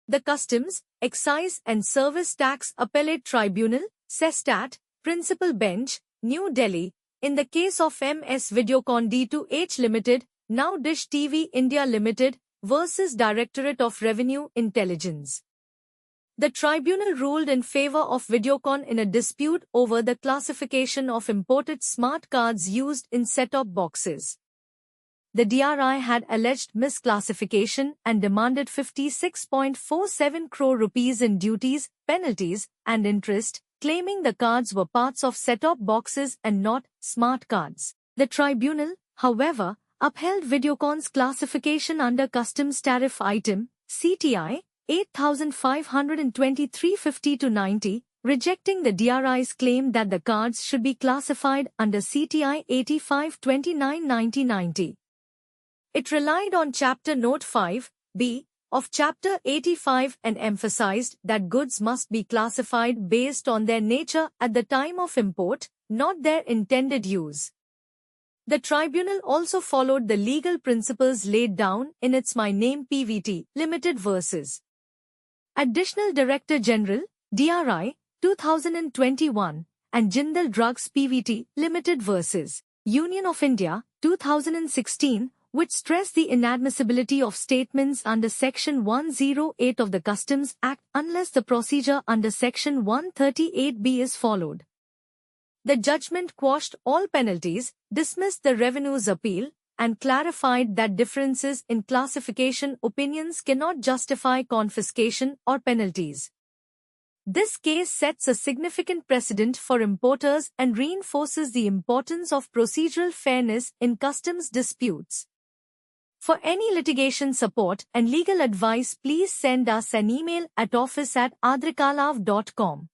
The Customs, Excise and Service Tax Appellate Tribunal, CESTAT, Principal Bench, New Delhi, in the case of MS Videocon D2H Limited, now Dish TV India Limited, versus Directorate of Revenue Intelligence. The tribunal ruled in favor of Videocon in a dispute over the classification of imported smart cards used in set-top boxes. The DRI had alleged misclassification and demanded 56.47 crore rupees in duties, penalties, and interest, claiming the cards were parts of set-top boxes and not smart cards. The tribunal, however, upheld Videocon's classification under Customs Tariff Item, CTI, 8523.50-90, rejecting the DRI's claim that the cards should be classified under CTI 8529-90. It relied on Chapter Note 5b of Chapter 85 and emphasized that goods must be classified based on their nature at the time of import, not their intended use. The tribunal also followed the legal principles laid down in its My Name PVT Limited versus Additional Director General, DRI, 2021, and Jindal Drugs PVT Limited versus Union of India, 2016, which stressed the inadmissibility of statements under Section 108 of the Customs Act unless the procedure under Section 138B is followed. The judgment quashed all penalties, dismissed the revenue's appeal, and clarified that differences in classification opinions cannot justify confiscation or penalties. This case sets a significant precedent for importers and reinforces the importance of procedural fairness in customs disputes. For any litigation support and legal advice, please send us an email at office@adrikalav.com.